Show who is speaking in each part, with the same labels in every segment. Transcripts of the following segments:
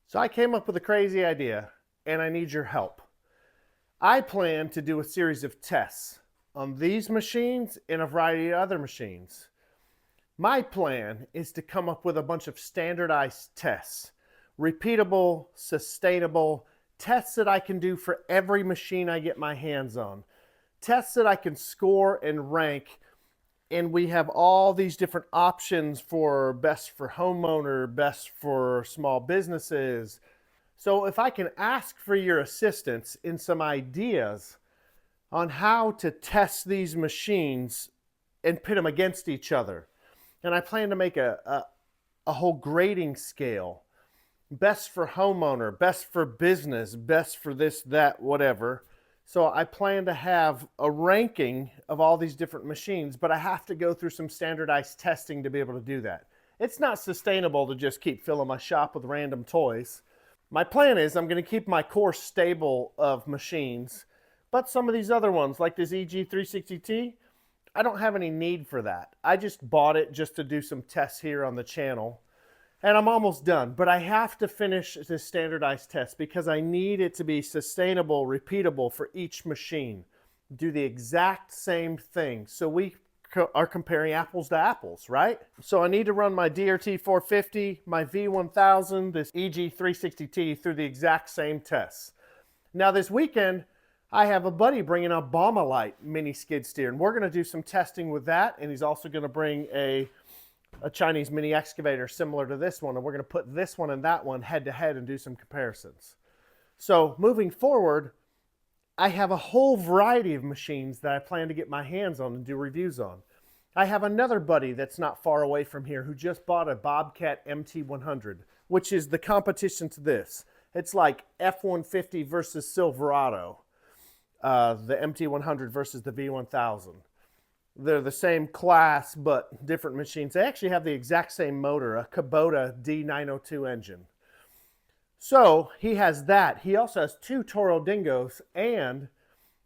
Speaker 1: So I came up with a crazy idea, and I need your help. I plan to do a series of tests on these machines and a variety of other machines. My plan is to come up with a bunch of standardized tests, repeatable, sustainable tests that I can do for every machine I get my hands on, tests that I can score and rank. And we have all these different options for best for homeowner, best for small businesses. So if I can ask for your assistance in some ideas on how to test these machines and pit them against each other. And I plan to make a whole grading scale. Best for homeowner, best for business, best for this, that, whatever. So I plan to have a ranking of all these different machines, but I have to go through some standardized testing to be able to do that. It's not sustainable to just keep filling my shop with random toys. My plan is I'm going to keep my core stable of machines, but some of these other ones, like this EG360T, I don't have any need for that. I just bought it just to do some tests here on the channel. And I'm almost done, but I have to finish this standardized test because I need it to be sustainable, repeatable for each machine. Do the exact same thing. So we are comparing apples to apples, right? So I need to run my DRT 450, my V1000, this EG360T through the exact same tests. Now this weekend, I have a buddy bringing a Bobcat mini skid steer, and we're gonna do some testing with that, and he's also gonna bring a Chinese mini excavator similar to this one, and we're going to put this one and that one head to head and do some comparisons. So moving forward, I have a whole variety of machines that I plan to get my hands on and do reviews on. I have another buddy that's not far away from here who just bought a Bobcat MT100, which is the competition to this. It's like F-150 versus Silverado, the MT100 versus the V1000. They're the same class, but different machines. They actually have the exact same motor, a Kubota D902 engine. So he has that. He also has two Toro Dingos, and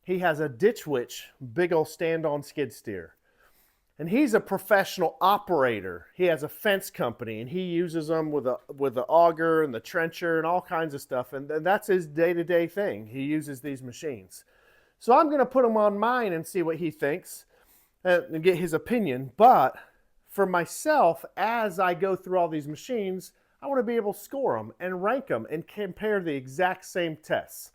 Speaker 1: he has a Ditch Witch, big old stand-on skid steer. And he's a professional operator. He has a fence company, and he uses them with the auger and the trencher and all kinds of stuff. And that's his day-to-day thing. He uses these machines. So I'm going to put him on mine and see what he thinks and get his opinion. But for myself, as I go through all these machines, I want to be able to score them and rank them and compare the exact same tests.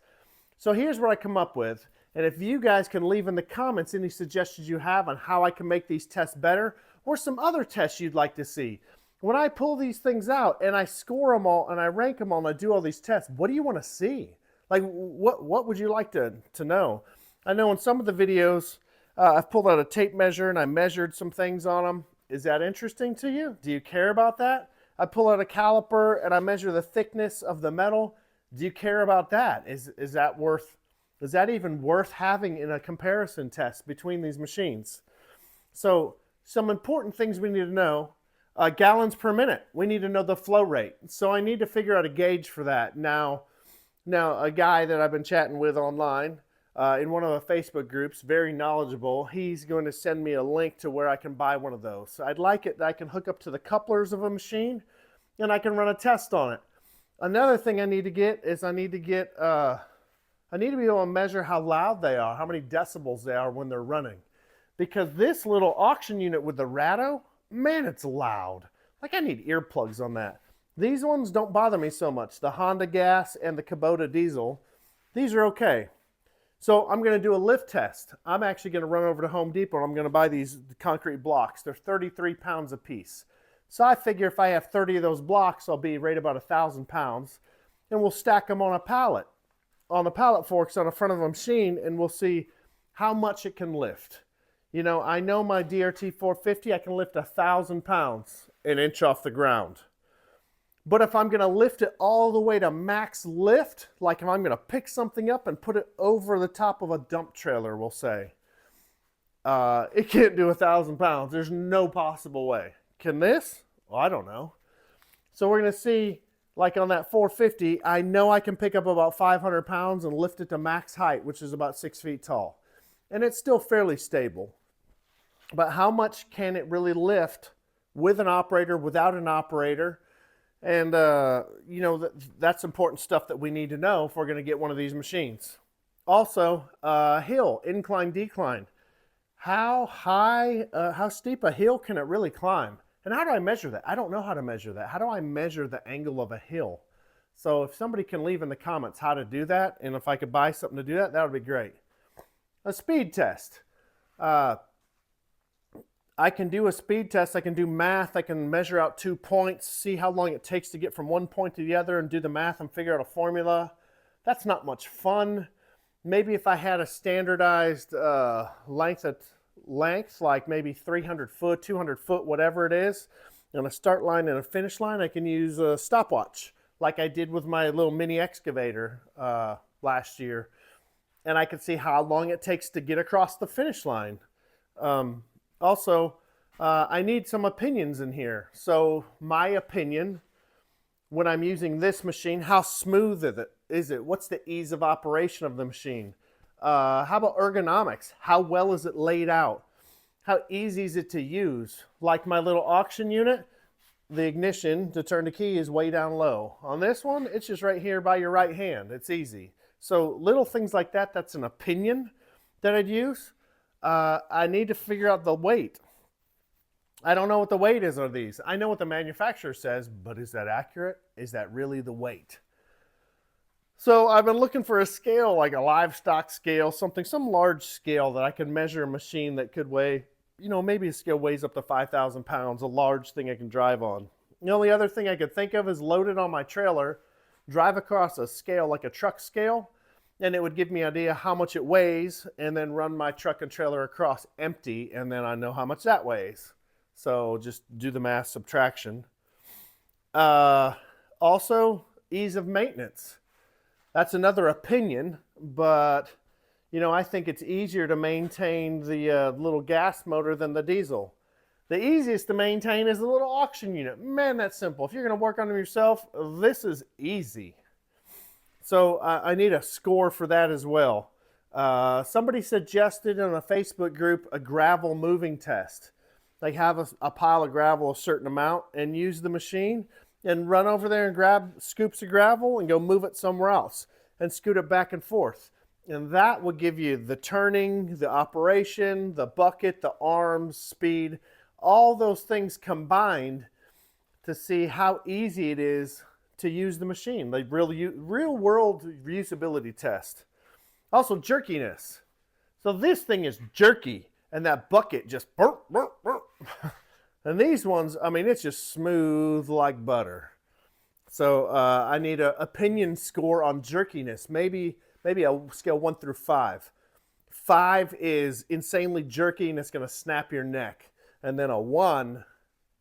Speaker 1: So here's what I come up with. And if you guys can leave in the comments any suggestions you have on how I can make these tests better, or some other tests you'd like to see. When I pull these things out and I score them all and I rank them all and I do all these tests, what do you want to see? Like, what would you like to know? I know in some of the videos, I've pulled out a tape measure and I measured some things on them. Is that interesting to you? Do you care about that? I pull out a caliper and I measure the thickness of the metal. Do you care about that? Is that even worth having in a comparison test between these machines? So some important things we need to know. Gallons per minute. We need to know the flow rate. So I need to figure out a gauge for that. Now a guy that I've been chatting with online, in one of the Facebook groups, very knowledgeable, he's going to send me a link to where I can buy one of those. So I'd like it that I can hook up to the couplers of a machine and I can run a test on it. Another thing I need to get is I need to be able to measure how loud they are, how many decibels they are when they're running. Because this little auction unit with the Rado, man, it's loud. Like, I need earplugs on that. These ones don't bother me so much. The Honda gas and the Kubota diesel, these are okay. So I'm going to do a lift test. I'm actually going to run over to Home Depot and I'm going to buy these concrete blocks. They're 33 pounds a piece. So I figure if I have 30 of those blocks, I'll be right about 1,000 pounds. And we'll stack them on a pallet, on the pallet forks on the front of a machine, and we'll see how much it can lift. You know, I know my DRT 450, I can lift 1,000 pounds an inch off the ground. But if I'm going to lift it all the way to max lift, like if I'm going to pick something up and put it over the top of a dump trailer, we'll say, it can't do 1,000 pounds. There's no possible way. Can this? Well, I don't know. So we're going to see, like on that 450, I know I can pick up about 500 pounds and lift it to max height, which is about 6 feet tall. And it's still fairly stable. But how much can it really lift with an operator, without an operator? And, you know, that's important stuff that we need to know if we're going to get one of these machines. Also, hill, incline, decline. How high, how steep a hill can it really climb? And how do I measure that? I don't know how to measure that. How do I measure the angle of a hill? So if somebody can leave in the comments how to do that, and if I could buy something to do that, that would be great. A speed test. I can do a speed test, I can do math, I can measure out 2 points, see how long it takes to get from one point to the other and do the math and figure out a formula. That's not much fun. Maybe if I had a standardized length, like maybe 300 foot, 200 foot, whatever it is, on a start line and a finish line, I can use a stopwatch like I did with my little mini excavator last year. And I can see how long it takes to get across the finish line. Also, I need some opinions in here. So my opinion, when I'm using this machine, how smooth is it? What's the ease of operation of the machine? How about ergonomics? How well is it laid out? How easy is it to use? Like my little auction unit, the ignition to turn the key is way down low. On this one, it's just right here by your right hand. It's easy. So little things like that, that's an opinion that I'd use. I need to figure out the weight. I don't know what the weight is of these. I know what the manufacturer says, but is that accurate? Is that really the weight? So I've been looking for a scale, like a livestock scale, some large scale that I can measure a machine that could weigh, you know, maybe a scale weighs up to 5,000 pounds, a large thing I can drive on. The only other thing I could think of is load it on my trailer, drive across a scale like a truck scale, and it would give me an idea how much it weighs, and then run my truck and trailer across empty, and then I know how much that weighs. So just do the math subtraction. Also, ease of maintenance. That's another opinion, but you know, I think it's easier to maintain the little gas motor than the diesel. The easiest to maintain is the little auction unit. Man, that's simple. If you're going to work on them yourself, this is easy. So I need a score for that as well. Somebody suggested in a Facebook group a gravel moving test. Like have a pile of gravel a certain amount and use the machine and run over there and grab scoops of gravel and go move it somewhere else and scoot it back and forth. And that will give you the turning, the operation, the bucket, the arms, speed, all those things combined to see how easy it is to use the machine, like real world usability test. Also jerkiness. So this thing is jerky and that bucket just burp, burp, burp. And these ones, I mean, it's just smooth like butter. So I need an opinion score on jerkiness, maybe a scale 1 through 5. 5 is insanely jerky and it's going to snap your neck. And then a 1,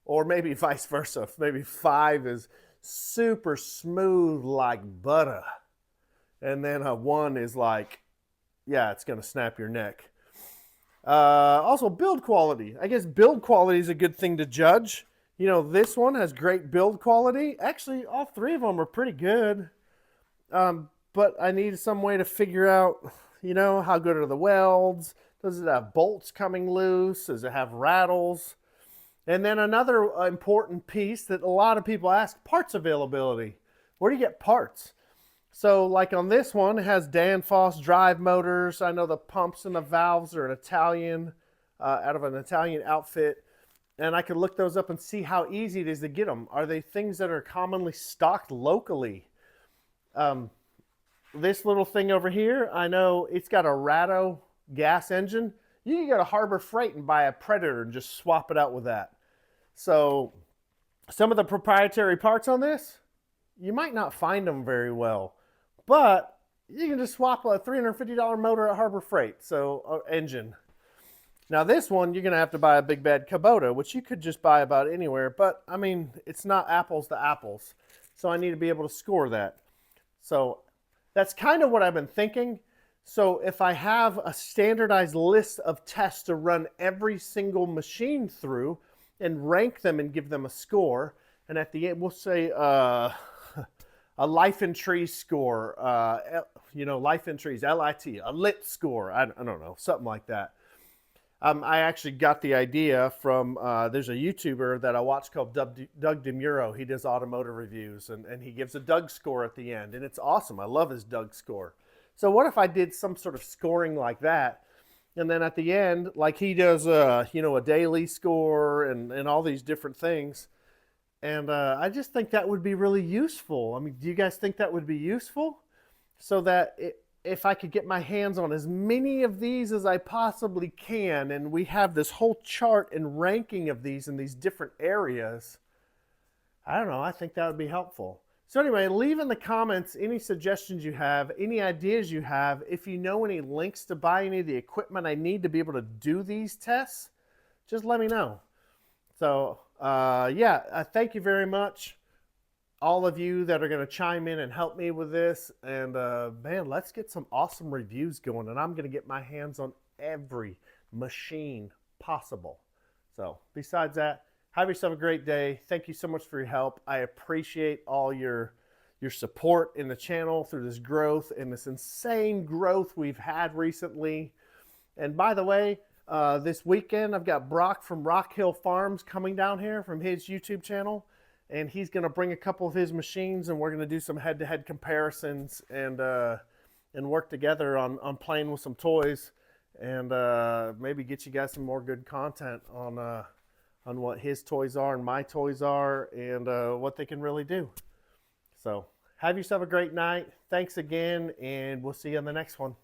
Speaker 1: or maybe vice versa, maybe 5 is super smooth like butter. And then a 1 is like, yeah, it's going to snap your neck. Also, build quality. I guess build quality is a good thing to judge. You know, this one has great build quality. Actually, all 3 of them are pretty good. But I need some way to figure out, you know, how good are the welds? Does it have bolts coming loose? Does it have rattles? And then another important piece that a lot of people ask, parts availability. Where do you get parts? So like on this one, it has Danfoss drive motors. I know the pumps and the valves are an Italian, out of an Italian outfit. And I can look those up and see how easy it is to get them. Are they things that are commonly stocked locally? This little thing over here, I know it's got a Ratto gas engine. You can go to Harbor Freight and buy a Predator and just swap it out with that. So some of the proprietary parts on this, you might not find them very well. But you can just swap a $350 motor at Harbor Freight, so engine. Now this one, you're going to have to buy a big bad Kubota, which you could just buy about anywhere. But, I mean, it's not apples to apples. So I need to be able to score that. So that's kind of what I've been thinking. So if I have a standardized list of tests to run every single machine through and rank them and give them a score, and at the end we'll say a life and trees score, you know, life and trees, LIT, a lit score, I don't know, something like that. I actually got the idea from there's a YouTuber that I watch called Doug DeMuro. He does automotive reviews, and he gives a Doug score at the end, and it's awesome. I love his Doug score. So what if I did some sort of scoring like that, and then at the end, like he does, a daily score and all these different things. And I just think that would be really useful. I mean, do you guys think that would be useful? So that if I could get my hands on as many of these as I possibly can, and we have this whole chart and ranking of these in these different areas, I don't know, I think that would be helpful. So anyway, leave in the comments any suggestions you have, any ideas you have. If you know any links to buy any of the equipment I need to be able to do these tests, just let me know. So thank you very much, all of you that are going to chime in and help me with this. And man, let's get some awesome reviews going. And I'm going to get my hands on every machine possible. So besides that, have yourself a great day. Thank you so much for your help. I appreciate all your support in the channel through this growth and this insane growth we've had recently. And by the way, this weekend I've got Brock from Rock Hill Farms coming down here from his YouTube channel, and he's going to bring a couple of his machines, and we're going to do some head-to-head comparisons and work together on playing with some toys, and maybe get you guys some more good content on what his toys are and my toys are, and what they can really do. So have yourself a great night. Thanks again, and we'll see you on the next one.